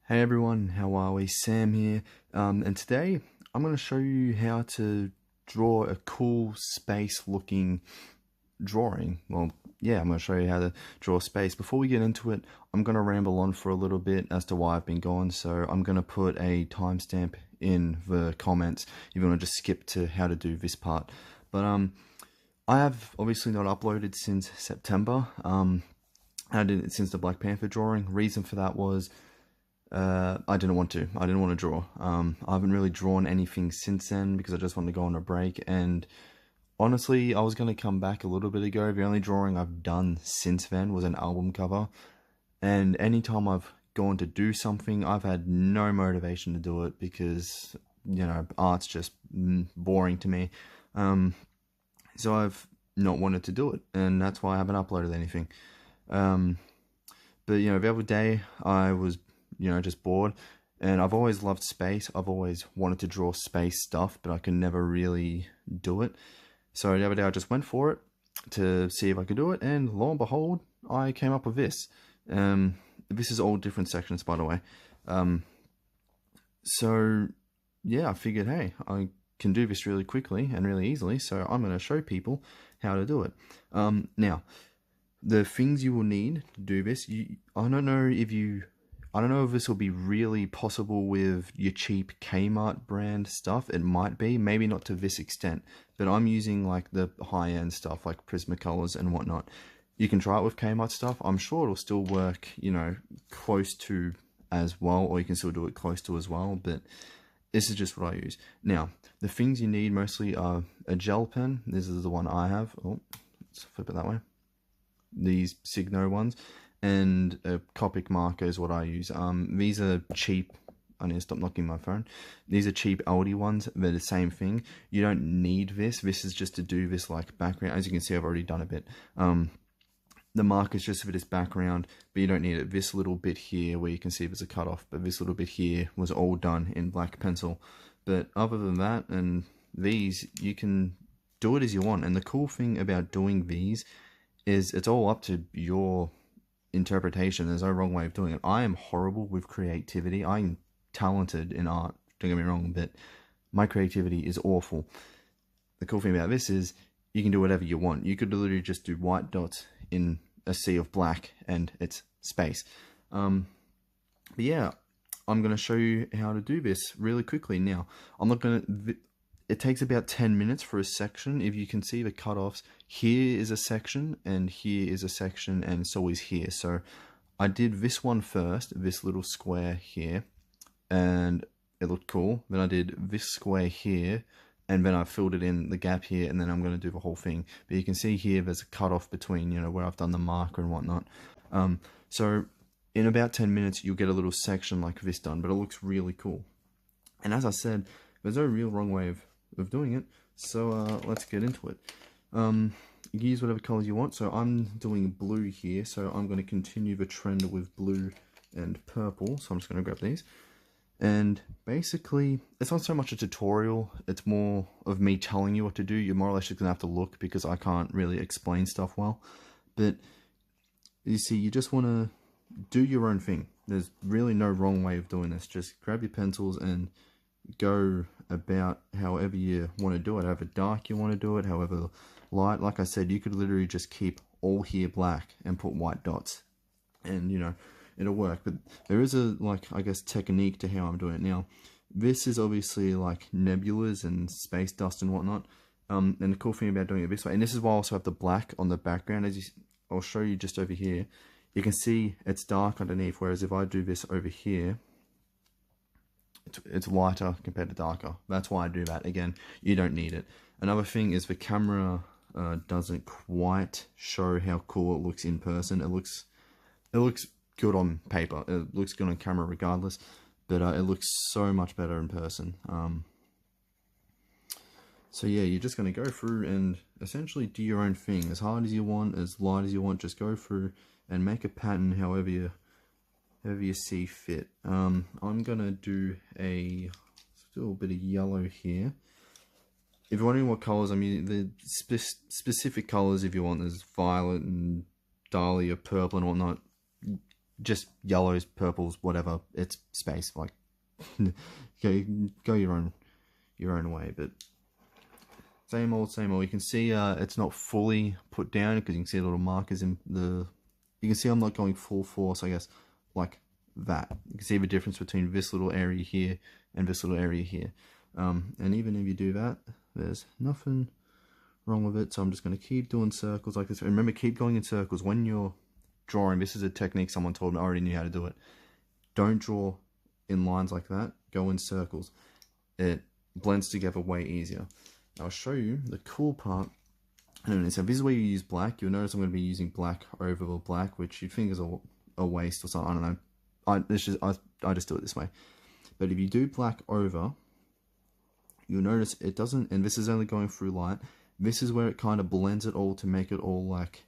Hey everyone, how are we? Sam here, and today I'm going to show you how to draw a cool space looking drawing. Well, yeah, I'm going to show you how to draw space. Before we get into it, I'm going to ramble on for a little bit as to why I've been gone, so I'm going to put a timestamp in the comments if you want to just skip to how to do this part. But I have obviously not uploaded since September. I did it since the Black Panther drawing. Reason for that was I didn't want to. I didn't want to draw. I haven't really drawn anything since then because I just wanted to go on a break. And honestly, I was going to come back a little bit ago. The only drawing I've done since then was an album cover. And anytime I've gone to do something, I've had no motivation to do it because, art's just boring to me. So I've not wanted to do it. And that's why I haven't uploaded anything. But, the other day I was just bored. And I've always loved space. I've always wanted to draw space stuff, but I could never really do it. So the other day I just went for it to see if I could do it, and lo and behold, I came up with this. This is all different sections, by the way. So yeah, I figured, hey, I can do this really quickly and really easily, so I'm going to show people how to do it. Now, the things you will need to do this, I don't know if this will be really possible with your cheap Kmart brand stuff. It might be, maybe not to this extent, but I'm using like the high-end stuff like Prismacolors and whatnot. You can try it with Kmart stuff. I'm sure it'll still work, close to as well, or you can still do it close to as well, but this is just what I use. Now, the things you need mostly are a gel pen. This is the one I have. Oh, let's flip it that way. These Signo ones. And a Copic marker is what I use. These are cheap. I need to stop knocking my phone. These are cheap Aldi ones. They're the same thing. You don't need this. This is just to do this like background. As you can see, I've already done a bit. The marker is just for this background, but you don't need it. This little bit here, where you can see there's a cutoff, but this little bit here was all done in black pencil. But other than that, and these, you can do it as you want. And the cool thing about doing these is it's all up to your interpretation. There's no wrong way of doing it. I am horrible with creativity. I'm talented in art, don't get me wrong, but my creativity is awful. The cool thing about this is you can do whatever you want. You could literally just do white dots in a sea of black and it's space. But yeah, I'm going to show you how to do this really quickly. Now, I'm not going to... It takes about 10 minutes for a section. If you can see the cutoffs, here is a section, and here is a section, and so is here. So I did this one first, this little square here, and it looked cool. Then I did this square here, and then I filled it in the gap here, and then I'm going to do the whole thing. But you can see here there's a cutoff between, where I've done the marker and whatnot. So in about 10 minutes, you'll get a little section like this done, but it looks really cool. And as I said, there's no real wrong way of doing it, so let's get into it. You can use whatever colors you want, so I'm doing blue here, so I'm going to continue the trend with blue and purple, so I'm just going to grab these. And basically, it's not so much a tutorial, it's more of me telling you what to do. You're more or less just going to have to look because I can't really explain stuff well. But you see, you just want to do your own thing. There's really no wrong way of doing this. Just grab your pencils and go about however you want to do it, however dark you want to do it, however light. Like I said, you could literally just keep all here black and put white dots, and it'll work. But there is a, I guess, technique to how I'm doing it. Now, this is obviously like nebulas and space dust and whatnot. And the cool thing about doing it this way, and this is why I also have the black on the background, I'll show you just over here. You can see it's dark underneath, whereas if I do this over here, it's lighter compared to darker. That's why I do that. Again, you don't need it. Another thing is the camera doesn't quite show how cool it looks in person. It looks good on paper. It looks good on camera regardless, but it looks so much better in person. So yeah, you're just going to go through and essentially do your own thing. As hard as you want, as light as you want, just go through and make a pattern however you see fit. I'm gonna do still a bit of yellow here. If you're wondering what colors I'm using, the specific colors if you want, there's violet and dahlia, purple and whatnot. just yellows, purples, whatever. It's space. Like, go your own way. But same old, same old. You can see it's not fully put down because you can see the little markers in the. You can see I'm not going full force, I guess, like that. You can see the difference between this little area here and this little area here. And even if you do that, there's nothing wrong with it. So I'm just going to keep doing circles like this. Remember, keep going in circles when you're drawing. This is a technique someone told me. I already knew how to do it. Don't draw in lines like that. Go in circles. It blends together way easier. I'll show you the cool part. And so this is where you use black. You'll notice I'm going to be using black over the black, which you'd think is a waste or something. I don't know. I just do it this way. But if you do black over, you'll notice it doesn't, and this is only going through light. This is where it kind of blends it all to make it all like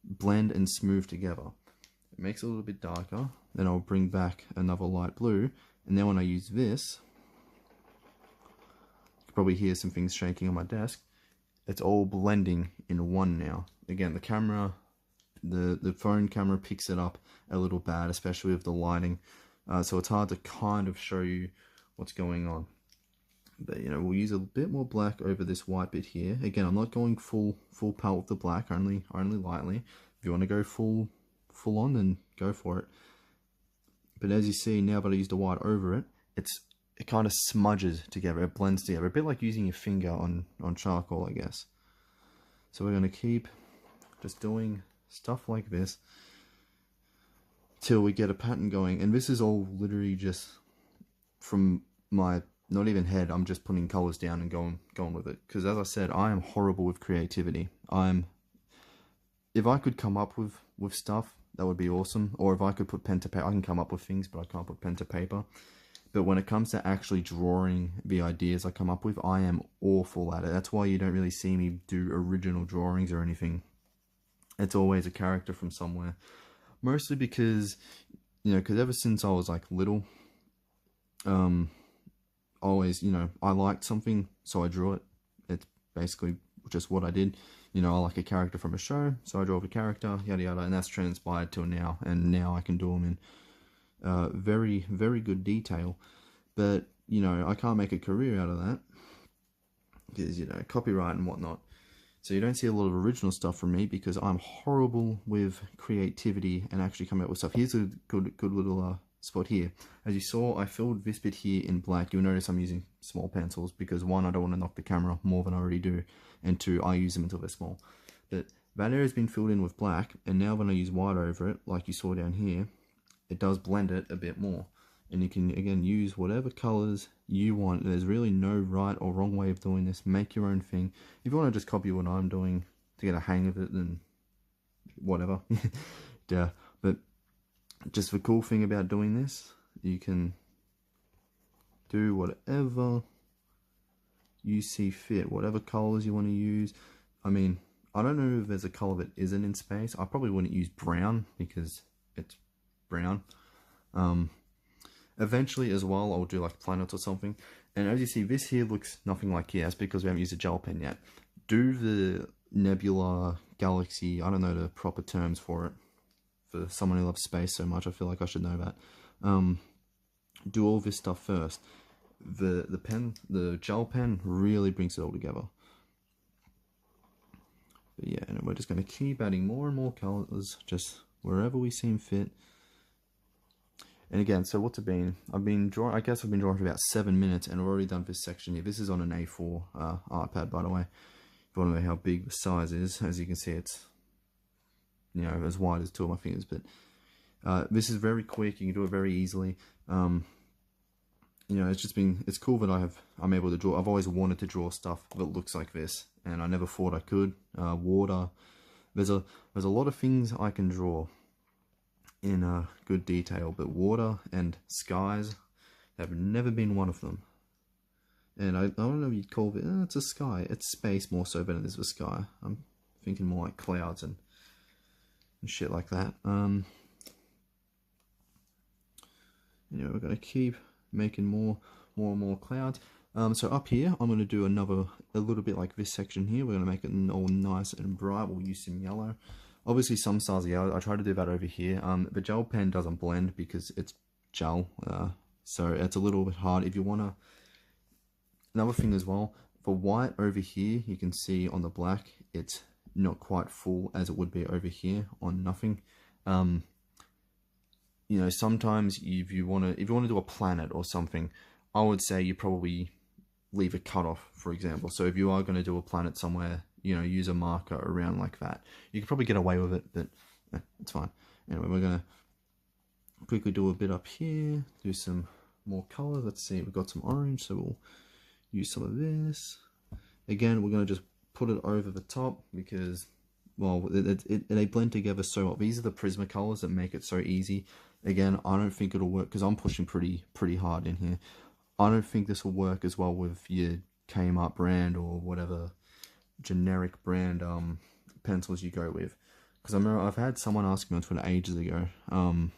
blend and smooth together. It makes it a little bit darker. Then I'll bring back another light blue. And then when I use this, you can probably hear some things shaking on my desk. It's all blending in one now. Again, the camera, the phone camera picks it up a little bad, especially with the lighting. So it's hard to kind of show you what's going on. But you know, we'll use a bit more black over this white bit here. Again, I'm not going full palette with the black, only lightly. If you want to go full on, then go for it. But as you see, now that I used the white over it, it kind of smudges together, it blends together, a bit like using your finger on charcoal, I guess. So we're going to keep just doing stuff like this till we get a pattern going. And this is all literally just from my, not even head, I'm just putting colors down and going with it. Because as I said, I am horrible with creativity. If I could come up with stuff, that would be awesome. Or if I could put pen to paper, I can come up with things, but I can't put pen to paper. But when it comes to actually drawing the ideas I come up with, I am awful at it. That's why you don't really see me do original drawings or anything. It's always a character from somewhere. Mostly because, you know, because ever since I was like little, always, you know, I liked something, so I drew it. It's basically just what I did. You know, I like a character from a show, so I draw the character, yada yada, and that's transpired till now. And now I can do them in very, very good detail. But, you know, I can't make a career out of that because, you know, copyright and whatnot. So you don't see a lot of original stuff from me because I'm horrible with creativity and actually coming up with stuff. Here's a good little spot here. As you saw, I filled this bit here in black. You'll notice I'm using small pencils because one, I don't want to knock the camera more than I already do, and two, I use them until they're small. But that area has been filled in with black, and now when I use white over it, like you saw down here, it does blend it a bit more. And you can, again, use whatever colors you want. There's really no right or wrong way of doing this. Make your own thing. If you want to just copy what I'm doing to get a hang of it, then whatever. Yeah. But just the cool thing about doing this, you can do whatever you see fit. Whatever colors you want to use. I mean, I don't know if there's a color that isn't in space. I probably wouldn't use brown because it's brown. Eventually as well, I'll do like planets or something. And as you see, this here looks nothing like here. That's because we haven't used a gel pen yet. Do the nebula, galaxy, I don't know the proper terms for it. For someone who loves space so much, I feel like I should know that. Do all this stuff first. The gel pen really brings it all together. But yeah, and we're just going to keep adding more and more colors, just wherever we seem fit. And again, so what's it been? I've been drawing, I guess I've been drawing for about 7 minutes, and I've already done this section here. This is on an A4 iPad, by the way. If you want to know how big the size is, as you can see, it's, you know, as wide as two of my fingers. But this is very quick. You can do it very easily. You know, it's just been, it's cool that I'm able to draw. I've always wanted to draw stuff that looks like this, and I never thought I could. Water. There's a lot of things I can draw in good detail, but water and skies have never been one of them. And I don't know if you'd call it, it's a sky. It's space more so than it is the sky. I'm thinking more like clouds and shit like that. You know, we're going to keep making more and more clouds. So up here, I'm going to do a little bit like this section here. We're going to make it all nice and bright. We'll use some yellow. Obviously some stars are yellow. I try to do that over here. The gel pen doesn't blend because it's gel, so it's a little bit hard. If you want to, another thing as well, for white over here, you can see on the black, it's not quite full as it would be over here on nothing. You know, sometimes if you want to do a planet or something, I would say you probably leave a cutoff, for example. So if you are going to do a planet somewhere, you know, use a marker around like that. You can probably get away with it, but it's fine. Anyway, we're going to quickly do a bit up here, do some more color. Let's see, we've got some orange, so we'll use some of this. Again, we're going to just put it over the top because, well, they blend together so well. These are the Prismacolors that make it so easy. Again, I don't think it'll work because I'm pushing pretty hard in here. I don't think this will work as well with your Kmart brand or whatever generic brand pencils you go with. Because I remember I've had someone ask me on Twitter ages ago, you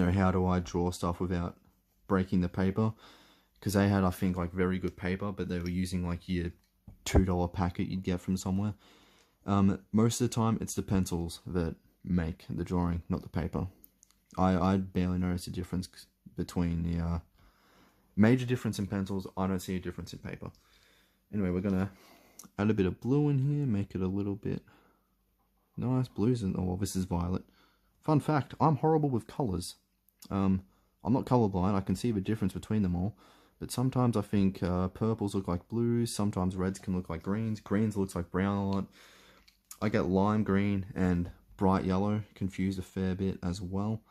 know, how do I draw stuff without breaking the paper? Because they had, I think, like very good paper, but they were using like your $2 packet you'd get from somewhere. Most of the time, it's the pencils that make the drawing, not the paper. I barely notice a difference between the major difference in pencils. I don't see a difference in paper. Anyway, we're gonna add a bit of blue in here, make it a little bit nice. Blues and oh, this is violet. Fun fact: I'm horrible with colors. I'm not colorblind. I can see the difference between them all. But sometimes I think purples look like blues. Sometimes reds can look like greens. Greens looks like brown a lot. I get lime green and bright yellow confused a fair bit as well,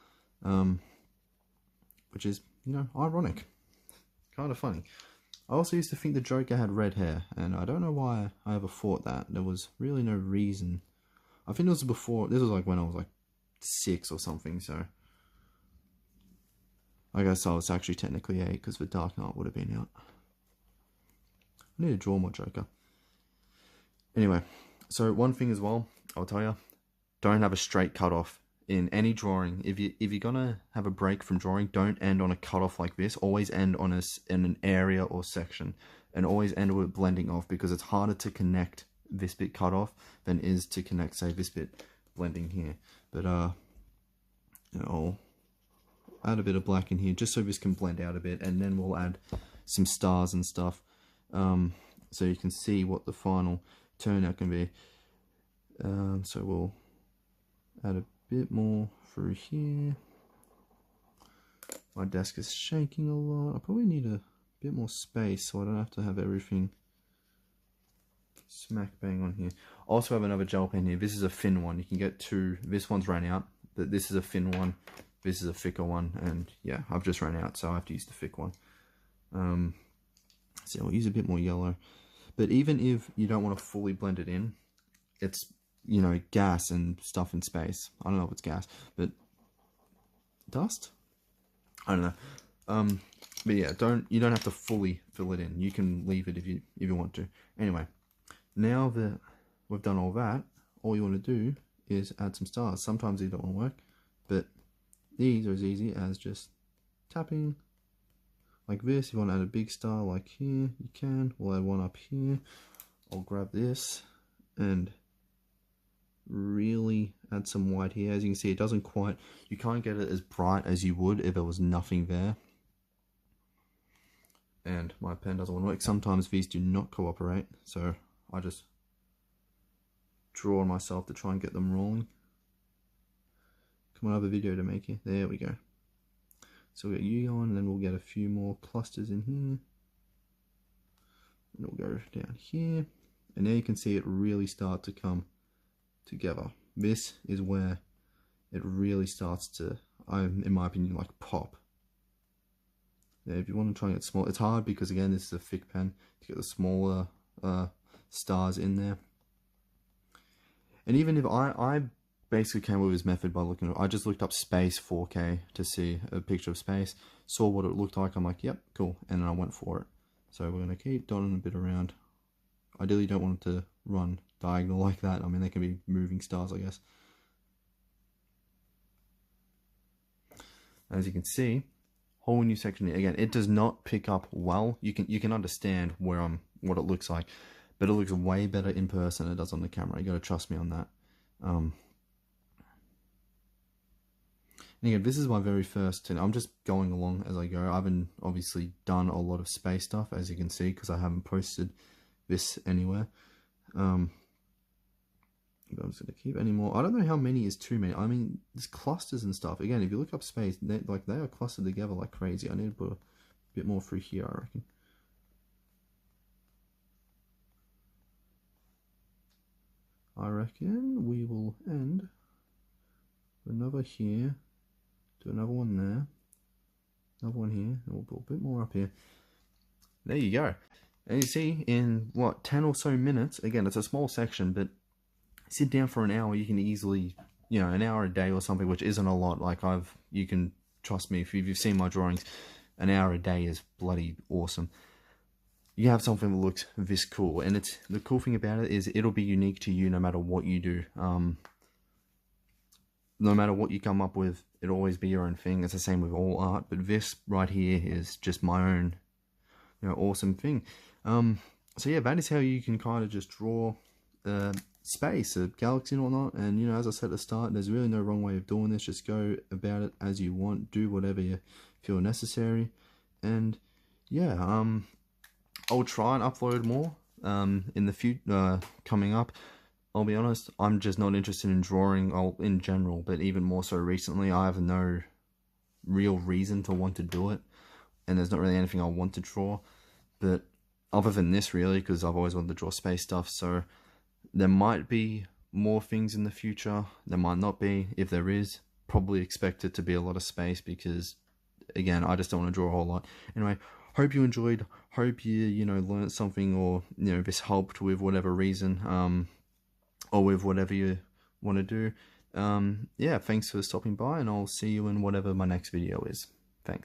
which is, you know, ironic, kind of funny. I also used to think the Joker had red hair, and I don't know why I ever thought that. There was really no reason. I think it was before, this was like when I was like 6 or something, so I guess I was actually technically 8 because the Dark Knight would have been out. I need to draw more Joker. Anyway, so one thing as well, I'll tell you, don't have a straight cutoff in any drawing. If you're gonna have a break from drawing, don't end on a cutoff like this. Always end on in an area or section, and always end with blending off, because it's harder to connect this bit cut off than it is to connect, say, this bit blending here. But you know, I'll add a bit of black in here just so this can blend out a bit, and then we'll add some stars and stuff, so you can see what the final turnout can be. So we'll add a bit more through here. My desk is shaking a lot. I probably need a bit more space so I don't have to have everything smack bang on here. I also have another gel pen here. This is a thin one. You can get two. This one's ran out, but this is a thin one. This is a thicker one, and yeah, I've just run out, so I have to use the thick one. So I'll use a bit more yellow. But even if you don't want to fully blend it in, it's, you know, gas and stuff in space. I don't know if it's gas, but dust? I don't know. But yeah, you don't have to fully fill it in. You can leave it if you want to. Anyway, now that we've done all that, all you want to do is add some stars. Sometimes these don't want to work, but these are as easy as just tapping like this. If you want to add a big star like here, you can. We'll add one up here. I'll grab this and really add some white here. As you can see, it doesn't quite, you can't get it as bright as you would if there was nothing there. And my pen doesn't want to work. Sometimes these do not cooperate, so I just draw on myself to try and get them rolling. Come on, I have a video to make here. There we go. So we'll get you on, and then we'll get a few more clusters in here. And we'll go down here. And now you can see it really start to come together. This is where it really starts to, in my opinion, like pop. Yeah, if you want to try and get small, it's hard because again, this is a thick pen to get the smaller stars in there. And even if I basically came up with this method by looking at, I just looked up space 4K to see a picture of space, saw what it looked like. I'm like, yep, cool, and then I went for it. So we're gonna keep dotting a bit around. Ideally, don't want it to run diagonal like that. I mean, they can be moving stars, I guess. As you can see, whole new section here. Again, it does not pick up well. You can understand what it looks like, but it looks way better in person than it does on the camera. You got to trust me on that. And again, this is my very first, and I'm just going along as I go. I haven't obviously done a lot of space stuff, as you can see, because I haven't posted this anywhere. I'm just going to keep any more. I don't know how many is too many. I mean, there's clusters and stuff. Again, if you look up space, they are clustered together like crazy. I need to put a bit more through here, I reckon. I reckon we will end another here, do another one there, another one here, and we'll put a bit more up here. There you go. And you see, in what, 10 or so minutes, again, it's a small section, but sit down for an hour, you can easily, you know, an hour a day or something, which isn't a lot. Like you can trust me, if you've seen my drawings, an hour a day is bloody awesome. You have something that looks this cool, and it's the cool thing about it is it'll be unique to you no matter what you do. No matter what you come up with, it'll always be your own thing. It's the same with all art, but this right here is just my own, you know, awesome thing. So yeah, that is how you can kind of just draw space, a galaxy and whatnot. And you know, as I said at the start, there's really no wrong way of doing this. Just go about it as you want, do whatever you feel necessary, and yeah, I'll try and upload more in the future coming up. I'll be honest, I'm just not interested in drawing in general, but even more so recently. I have no real reason to want to do it, and there's not really anything I want to draw, but other than this really, because I've always wanted to draw space stuff. So there might be more things in the future, there might not be. If there is, probably expect it to be a lot of space, because again, I just don't want to draw a whole lot. Anyway, hope you enjoyed, hope you know, learned something, or you know, this helped with whatever reason, or with whatever you want to do. Yeah, thanks for stopping by, and I'll see you in whatever my next video is. Thanks.